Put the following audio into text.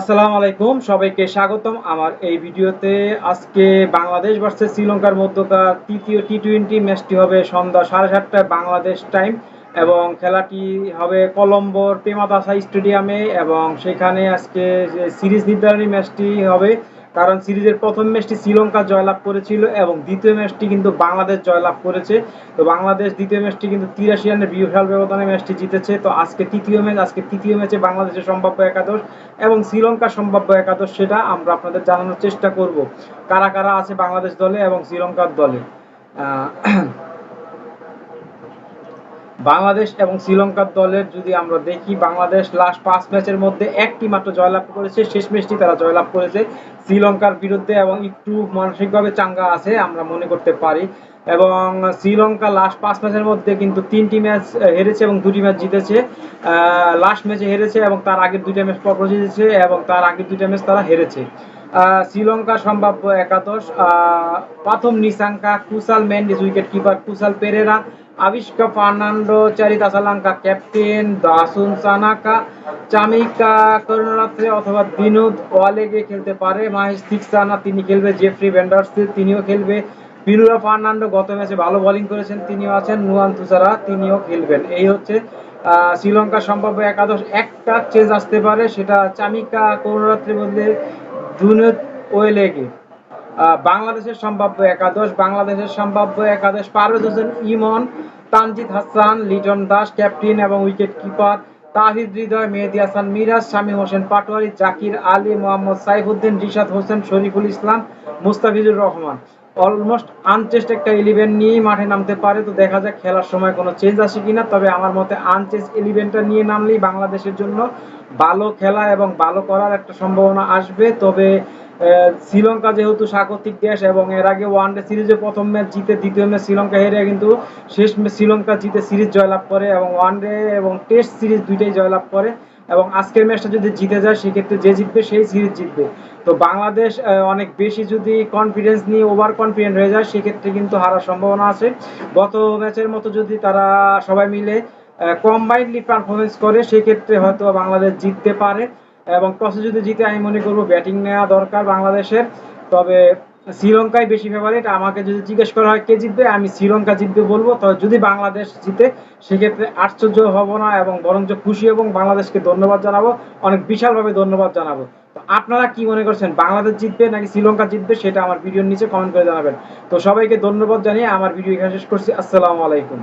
আসসালামু আলাইকুম, সবাইকে স্বাগতম আমার এই ভিডিওতে। আজকে বাংলাদেশ ভার্সেস শ্রীলঙ্কার মধ্যকার তৃতীয় টি-20 ম্যাচটি হবে সন্ধ্যা 7:30টায় বাংলাদেশ টাইম এবং খেলাটি হবে কলম্বোর প্রেমাদাসা স্টেডিয়ামে এবং সেখানে আজকে যে সিরিজ নির্ধারণী ম্যাচটি হবে, কারণ সিরিজের প্রথম ম্যাচটি শ্রীলঙ্কা জয়লাভ করেছিল এবং দ্বিতীয় ম্যাচটি কিন্তু বাংলাদেশ জয়লাভ করেছে। তো বাংলাদেশ দ্বিতীয় ম্যাচটি কিন্তু 83 রানের বিশাল ব্যবধানে ম্যাচটি জিতেছে। তো আজকে তৃতীয় ম্যাচে বাংলাদেশের সম্ভাব্য একাদশ এবং শ্রীলঙ্কার সম্ভাব্য একাদশ সেটা আমরা আপনাদের জানানোর চেষ্টা করব, কারা কারা আছে বাংলাদেশ দলে এবং শ্রীলঙ্কার দলে। বাংলাদেশ এবং শ্রীলঙ্কার দলের যদি আমরা দেখি, বাংলাদেশ লাস্ট 5 ম্যাচের মধ্যে একটি মাত্র জয়লাভ করেছে, শেষ ম্যাচটি তারা জয়লাভ করেছে শ্রীলঙ্কার বিরুদ্ধে এবং একটু মানসিকভাবে চাঙ্গা আছে আমরা মনে করতে পারি। এবং শ্রীলঙ্কা লাস্ট 5 ম্যাচের মধ্যে কিন্তু 3টি ম্যাচ হেরেছে এবং 2টি ম্যাচ জিতেছে। লাস্ট ম্যাচে হেরেছে এবং তার আগের 2টা ম্যাচ পরপর জিতেছে এবং তার আগের 2টা ম্যাচ তারা হেরেছে। শ্রীলঙ্কার সম্ভাব্য একাদশ: প্রথম Nissanka, Kusal Mendis wicket keeper, Kusal Perera, Avishka Fernando, Charith Asalanka captain, Dasun Shanaka, Chamika Karunaratne অথবা বিনোদ ওয়ালেগে খেলতে পারে, মাহেশ থিকসানা তিনি খেলবে, জেফ্রি ভ্যান্ডারস তিনিও খেলবে, বিনুরা ফার্নান্ডো গত ম্যাচে ভালো বোলিং করেছেন তিনিও আছেন, নুয়ান তুষারা তিনিও খেলবেন। এই হচ্ছে শ্রীলঙ্কার সম্ভাব্য একাদশ। একটা চেঞ্জ আসতে পারে, সেটা চামিকা করুণারত্নের বদলে বিনোদ ওয়ালেগে। বাংলাদেশের সম্ভাব্য একাদশ: পারভেজ হোসেন ইমন, তানজিদ হাসান, লিটন দাস ক্যাপ্টেন এবং উইকেট কিপার, তাহিদ হৃদয়, মেহেদী হাসান মিরাজ, শামীম হোসেন পাটোয়ারি, জাকির আলী, মোহাম্মদ সাইফুদ্দিন, রিশাদ হোসেন, শরীফুল ইসলাম, মুস্তাফিজুর রহমান। অলমোস্ট আনচেস্ট একটা 11 নিয়েই মাঠে নামতে পারে। তো দেখা যাক খেলার সময় কোনো চেঞ্জ আসে কিনা। তবে আমার মতে আনচেস্ট 11টা নিয়ে নামলেই বাংলাদেশের জন্য ভালো খেলা এবং ভালো করার একটা সম্ভাবনা আসবে। তবে শ্রীলঙ্কা যেহেতু স্বাগতিক দেশ এবং এর আগে ওয়ানডে সিরিজে প্রথম ম্যাচ জিতে দ্বিতীয় ম্যাচ শ্রীলঙ্কা হেরে কিন্তু শেষ ম্যাচ শ্রীলঙ্কা জিতে সিরিজ জয়লাভ করে এবং ওয়ানডে এবং টেস্ট সিরিজ দুইটাই জয়লাভ করে। এবং আজকের ম্যাচটা যদি জিতে যায় সেক্ষেত্রে যে জিতবে সেই সিরিজ জিতবে। তো বাংলাদেশ অনেক বেশি যদি কনফিডেন্স নিয়ে ওভার কনফিডেন্ট হয়ে যায় সেক্ষেত্রে কিন্তু হারার সম্ভাবনা আছে। গত ম্যাচের মতো যদি তারা সবাই মিলে কম্বাইন্ডলি পারফরমেন্স করে সেক্ষেত্রে হয়তো বাংলাদেশ জিততে পারে। এবং টসে যদি জিতে আমি মনে করব ব্যাটিং নেওয়া দরকার বাংলাদেশের। তবে শ্রীলঙ্কায় বেশি ফেভারিট। আমাকে যদি জিজ্ঞেস করা হয় কে জিতবে, আমি শ্রীলঙ্কা জিতবে বলবো। তবে যদি বাংলাদেশ জিতে সেক্ষেত্রে আশ্চর্য হব না এবং বরঞ্চ খুশি এবং বাংলাদেশকে ধন্যবাদ জানাবো, অনেক বিশালভাবে ধন্যবাদ জানাবো। তো আপনারা কি মনে করছেন, বাংলাদেশ জিতবে নাকি শ্রীলঙ্কা জিতবে, সেটা আমার ভিডিওর নিচে কমেন্ট করে জানাবেন। তো সবাইকে ধন্যবাদ জানিয়ে আমার ভিডিও এখানে শেষ করছি। আসসালামু আলাইকুম।